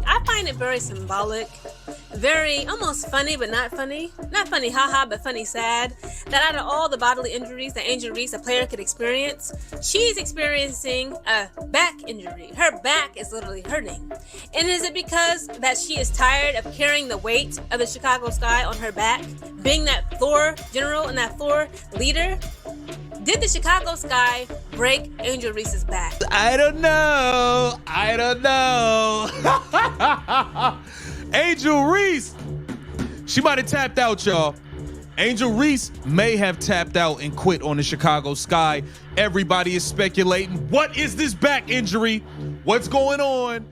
I find it very symbolic, very almost funny, but not funny. Not funny, haha, but funny, sad. That out of all the bodily injuries that Angel Reese, a player, could experience, she's experiencing a back injury. Her back is literally hurting. And is it because that she is tired of carrying the weight of the Chicago Sky on her back, being that floor general and that floor leader? Did the Chicago Sky break Angel Reese's back? I don't know. Angel Reese, she might have tapped out, y'all. Angel Reese may have tapped out and quit on the Chicago Sky. Everybody is speculating. What is this back injury? What's going on?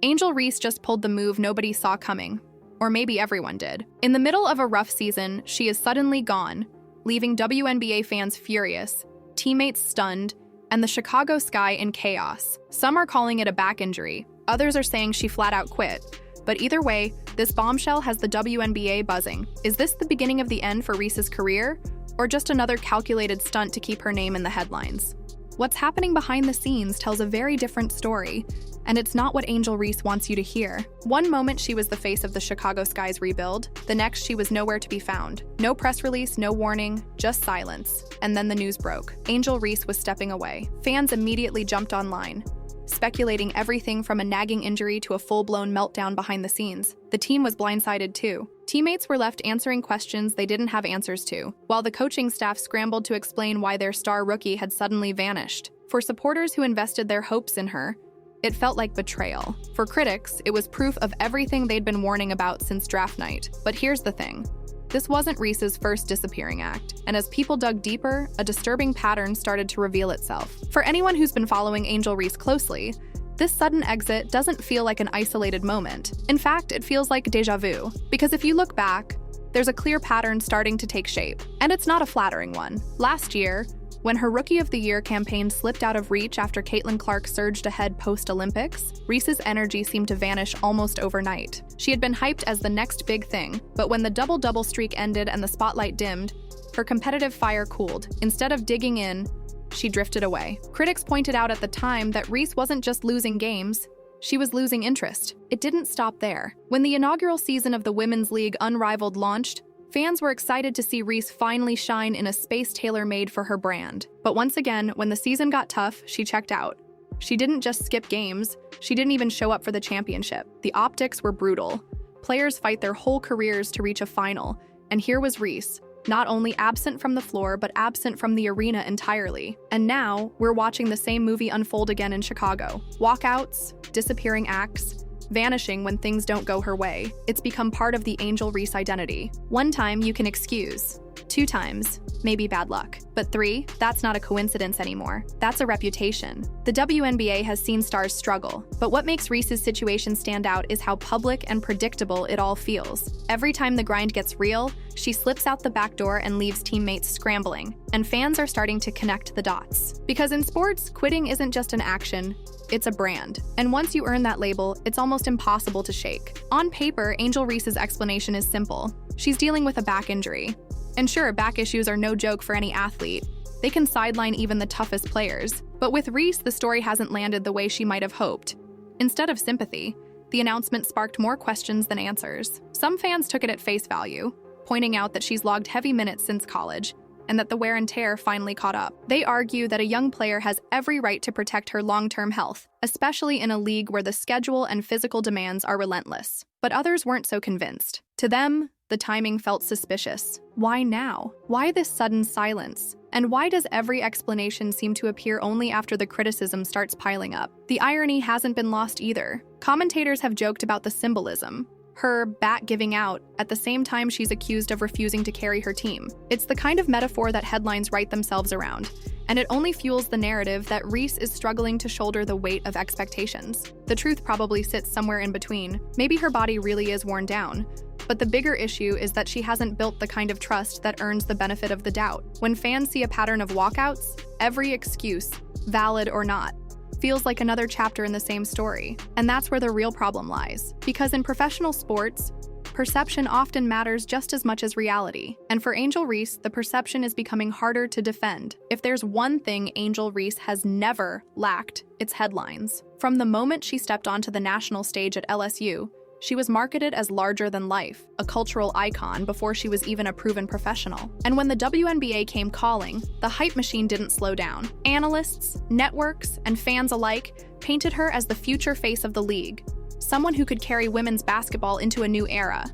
Angel Reese just pulled the move nobody saw coming. Or maybe everyone did. In the middle of a rough season, she is suddenly gone, leaving WNBA fans furious, teammates stunned, and the Chicago Sky in chaos. Some are calling it a back injury. Others are saying she flat out quit. But either way, this bombshell has the WNBA buzzing. Is this the beginning of the end for Reese's career? Or just another calculated stunt to keep her name in the headlines? What's happening behind the scenes tells a very different story, and it's not what Angel Reese wants you to hear. One moment she was the face of the Chicago Sky's rebuild, the next she was nowhere to be found. No press release, no warning, just silence. And then the news broke. Angel Reese was stepping away. Fans immediately jumped online, speculating everything from a nagging injury to a full-blown meltdown behind the scenes. The team was blindsided too. Teammates were left answering questions they didn't have answers to, while the coaching staff scrambled to explain why their star rookie had suddenly vanished. For supporters who invested their hopes in her, it felt like betrayal. For critics, it was proof of everything they'd been warning about since draft night. But here's the thing. This wasn't Reese's first disappearing act, and as people dug deeper, a disturbing pattern started to reveal itself. For anyone who's been following Angel Reese closely, this sudden exit doesn't feel like an isolated moment. In fact, it feels like déjà vu. Because if you look back, there's a clear pattern starting to take shape. And it's not a flattering one. Last year, when her Rookie of the Year campaign slipped out of reach after Caitlin Clark surged ahead post-Olympics, Reese's energy seemed to vanish almost overnight. She had been hyped as the next big thing, but when the double-double streak ended and the spotlight dimmed, her competitive fire cooled. Instead of digging in, she drifted away. Critics pointed out at the time that Reese wasn't just losing games, she was losing interest. It didn't stop there. When the inaugural season of the Women's League Unrivaled launched, fans were excited to see Reese finally shine in a space tailor-made for her brand. But once again, when the season got tough, she checked out. She didn't just skip games, she didn't even show up for the championship. The optics were brutal. Players fight their whole careers to reach a final, and here was Reese, not only absent from the floor, but absent from the arena entirely. And now, we're watching the same movie unfold again in Chicago. Walkouts, disappearing acts, vanishing when things don't go her way. It's become part of the Angel Reese identity. One time, you can excuse. 2 times, maybe bad luck. But 3, that's not a coincidence anymore. That's a reputation. The WNBA has seen stars struggle, but what makes Reese's situation stand out is how public and predictable it all feels. Every time the grind gets real, she slips out the back door and leaves teammates scrambling, and fans are starting to connect the dots. Because in sports, quitting isn't just an action, it's a brand. And once you earn that label, it's almost impossible to shake. On paper, Angel Reese's explanation is simple. She's dealing with a back injury. And sure, back issues are no joke for any athlete. They can sideline even the toughest players. But with Reese, the story hasn't landed the way she might have hoped. Instead of sympathy, the announcement sparked more questions than answers. Some fans took it at face value, pointing out that she's logged heavy minutes since college, and that the wear and tear finally caught up. They argue that a young player has every right to protect her long-term health, especially in a league where the schedule and physical demands are relentless. But others weren't so convinced. To them, the timing felt suspicious. Why now? Why this sudden silence? And why does every explanation seem to appear only after the criticism starts piling up? The irony hasn't been lost either. Commentators have joked about the symbolism, her back giving out at the same time she's accused of refusing to carry her team. It's the kind of metaphor that headlines write themselves around, and it only fuels the narrative that Reese is struggling to shoulder the weight of expectations. The truth probably sits somewhere in between. Maybe her body really is worn down, but the bigger issue is that she hasn't built the kind of trust that earns the benefit of the doubt. When fans see a pattern of walkouts, every excuse, valid or not, feels like another chapter in the same story. And that's where the real problem lies. Because in professional sports, perception often matters just as much as reality. And for Angel Reese, the perception is becoming harder to defend. If there's one thing Angel Reese has never lacked, it's headlines. From the moment she stepped onto the national stage at LSU, she was marketed as larger than life, a cultural icon before she was even a proven professional. And when the WNBA came calling, the hype machine didn't slow down. Analysts, networks, and fans alike painted her as the future face of the league, someone who could carry women's basketball into a new era.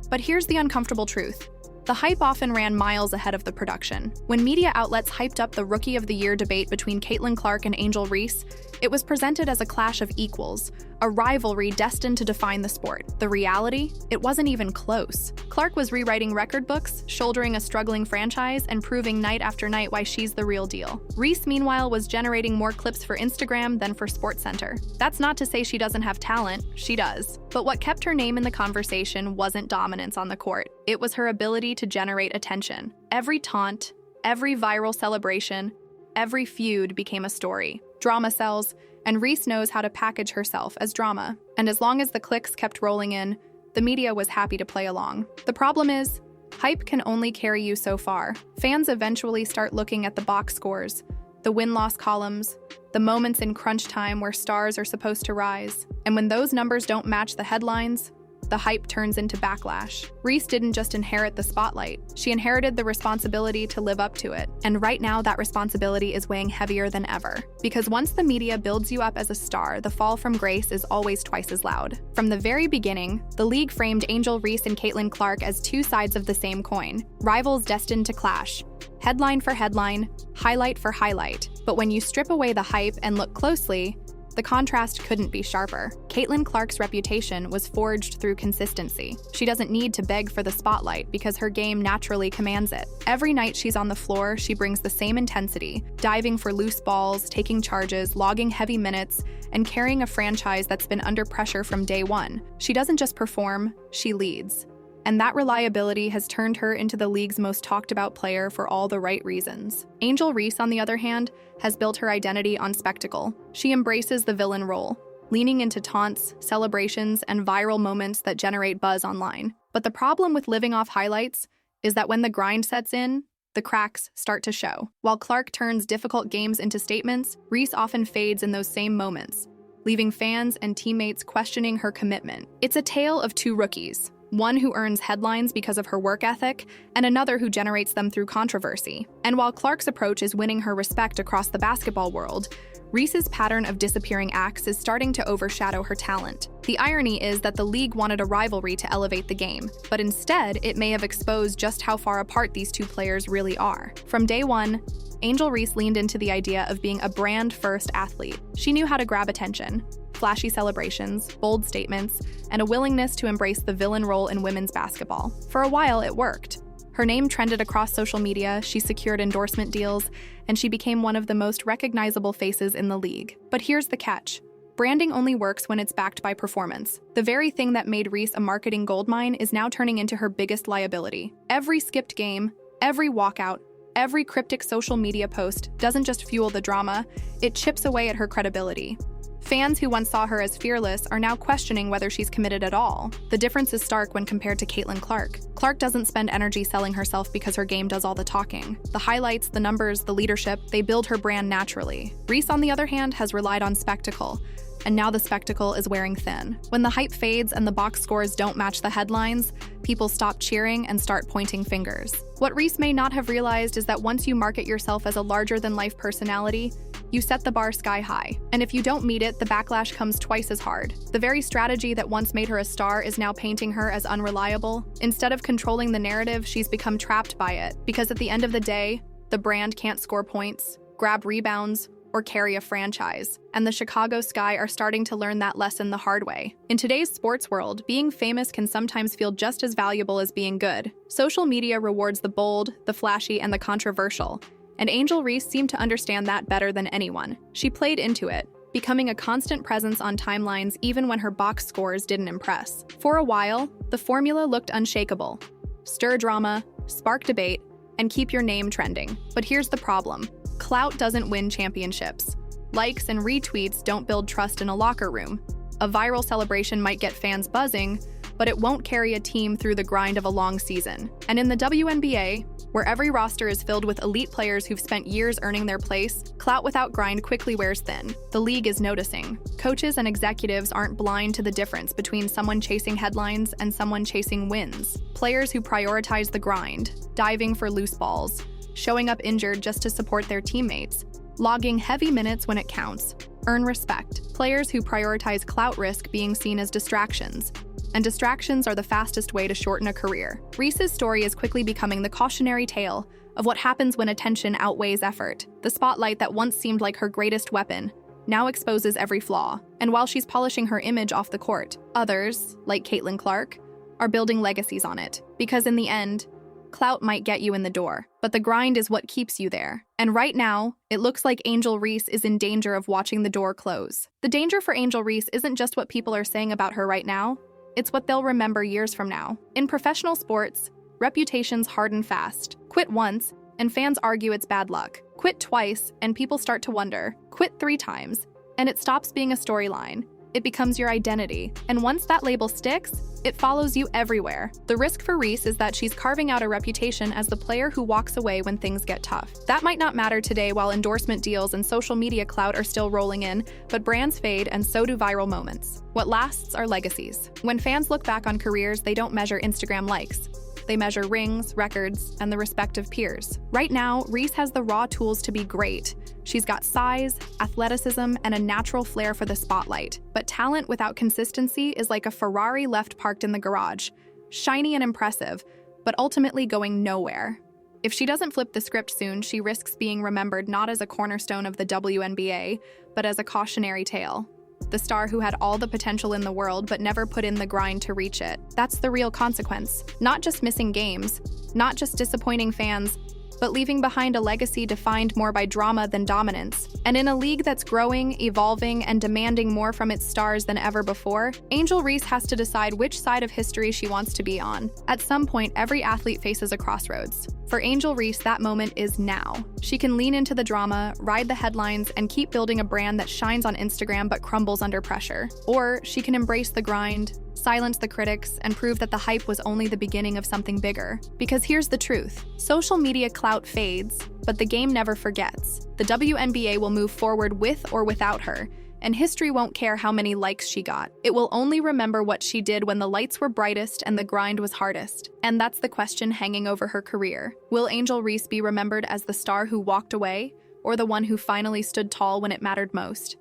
But here's the uncomfortable truth. The hype often ran miles ahead of the production. When media outlets hyped up the Rookie of the Year debate between Caitlin Clark and Angel Reese, it was presented as a clash of equals, a rivalry destined to define the sport. The reality? It wasn't even close. Clark was rewriting record books, shouldering a struggling franchise, and proving night after night why she's the real deal. Reese, meanwhile, was generating more clips for Instagram than for SportsCenter. That's not to say she doesn't have talent, she does. But what kept her name in the conversation wasn't dominance on the court. It was her ability to generate attention. Every taunt, every viral celebration, every feud became a story. Drama sells, and Reese knows how to package herself as drama. And as long as the clicks kept rolling in, the media was happy to play along. The problem is, hype can only carry you so far. Fans eventually start looking at the box scores, the win-loss columns, the moments in crunch time where stars are supposed to rise. And when those numbers don't match the headlines, the hype turns into backlash. Reese didn't just inherit the spotlight, she inherited the responsibility to live up to it. And right now, that responsibility is weighing heavier than ever. Because once the media builds you up as a star, the fall from grace is always twice as loud. From the very beginning, the league framed Angel Reese and Caitlin Clark as two sides of the same coin, rivals destined to clash. Headline for headline, highlight for highlight. But when you strip away the hype and look closely, the contrast couldn't be sharper. Caitlin Clark's reputation was forged through consistency. She doesn't need to beg for the spotlight because her game naturally commands it. Every night she's on the floor, she brings the same intensity, diving for loose balls, taking charges, logging heavy minutes, and carrying a franchise that's been under pressure from day one. She doesn't just perform, she leads. And that reliability has turned her into the league's most talked about player for all the right reasons. Angel Reese, on the other hand, has built her identity on spectacle. She embraces the villain role, leaning into taunts, celebrations, and viral moments that generate buzz online. But the problem with living off highlights is that when the grind sets in, the cracks start to show. While Clark turns difficult games into statements, Reese often fades in those same moments, leaving fans and teammates questioning her commitment. It's a tale of two rookies. One who earns headlines because of her work ethic, and another who generates them through controversy. And while Clark's approach is winning her respect across the basketball world, Reese's pattern of disappearing acts is starting to overshadow her talent. The irony is that the league wanted a rivalry to elevate the game, but instead, it may have exposed just how far apart these two players really are. From day one, Angel Reese leaned into the idea of being a brand-first athlete. She knew how to grab attention. Flashy celebrations, bold statements, and a willingness to embrace the villain role in women's basketball. For a while, it worked. Her name trended across social media, she secured endorsement deals, and she became one of the most recognizable faces in the league. But here's the catch. Branding only works when it's backed by performance. The very thing that made Reese a marketing goldmine is now turning into her biggest liability. Every skipped game, every walkout, every cryptic social media post doesn't just fuel the drama, it chips away at her credibility. Fans who once saw her as fearless are now questioning whether she's committed at all. The difference is stark when compared to Caitlin Clark. Clark doesn't spend energy selling herself because her game does all the talking. The highlights, the numbers, the leadership, they build her brand naturally. Reese, on the other hand, has relied on spectacle, and now the spectacle is wearing thin. When the hype fades and the box scores don't match the headlines, people stop cheering and start pointing fingers. What Reese may not have realized is that once you market yourself as a larger-than-life personality, you set the bar sky high. And if you don't meet it, the backlash comes twice as hard. The very strategy that once made her a star is now painting her as unreliable. Instead of controlling the narrative, she's become trapped by it. Because at the end of the day, the brand can't score points, grab rebounds, or carry a franchise. And the Chicago Sky are starting to learn that lesson the hard way. In today's sports world, being famous can sometimes feel just as valuable as being good. Social media rewards the bold, the flashy, and the controversial. And Angel Reese seemed to understand that better than anyone. She played into it, becoming a constant presence on timelines even when her box scores didn't impress. For a while, the formula looked unshakable. Stir drama, spark debate, and keep your name trending. But here's the problem. Clout doesn't win championships. Likes and retweets don't build trust in a locker room. A viral celebration might get fans buzzing, but it won't carry a team through the grind of a long season. And in the WNBA, Where every roster is filled with elite players who've spent years earning their place, clout without grind quickly wears thin. The league is noticing. Coaches and executives aren't blind to the difference between someone chasing headlines and someone chasing wins. Players who prioritize the grind, diving for loose balls, showing up injured just to support their teammates, logging heavy minutes when it counts, earn respect. Players who prioritize clout risk being seen as distractions, and distractions are the fastest way to shorten a career. Reese's story is quickly becoming the cautionary tale of what happens when attention outweighs effort. The spotlight that once seemed like her greatest weapon now exposes every flaw. And while she's polishing her image off the court, others, like Caitlin Clark, are building legacies on it. Because in the end, clout might get you in the door, but the grind is what keeps you there. And right now, it looks like Angel Reese is in danger of watching the door close. The danger for Angel Reese isn't just what people are saying about her right now, it's what they'll remember years from now. In professional sports, reputations harden fast. Quit once, and fans argue it's bad luck. Quit twice, and people start to wonder. Quit 3 times, and it stops being a storyline. It becomes your identity. And once that label sticks, it follows you everywhere. The risk for Reese is that she's carving out a reputation as the player who walks away when things get tough. That might not matter today while endorsement deals and social media clout are still rolling in, but brands fade and so do viral moments. What lasts are legacies. When fans look back on careers, they don't measure Instagram likes. They measure rings, records, and the respect of peers. Right now, Reese has the raw tools to be great. She's got size, athleticism, and a natural flair for the spotlight. But talent without consistency is like a Ferrari left parked in the garage. Shiny and impressive, but ultimately going nowhere. If she doesn't flip the script soon, she risks being remembered not as a cornerstone of the WNBA, but as a cautionary tale. The star who had all the potential in the world but never put in the grind to reach it. That's the real consequence. Not just missing games, not just disappointing fans, but leaving behind a legacy defined more by drama than dominance. And in a league that's growing, evolving, and demanding more from its stars than ever before, Angel Reese has to decide which side of history she wants to be on. At some point, every athlete faces a crossroads. For Angel Reese, that moment is now. She can lean into the drama, ride the headlines, and keep building a brand that shines on Instagram but crumbles under pressure. Or she can embrace the grind, silence the critics, and prove that the hype was only the beginning of something bigger. Because here's the truth. Social media clout fades, but the game never forgets. The WNBA will move forward with or without her, and history won't care how many likes she got. It will only remember what she did when the lights were brightest and the grind was hardest. And that's the question hanging over her career. Will Angel Reese be remembered as the star who walked away, or the one who finally stood tall when it mattered most?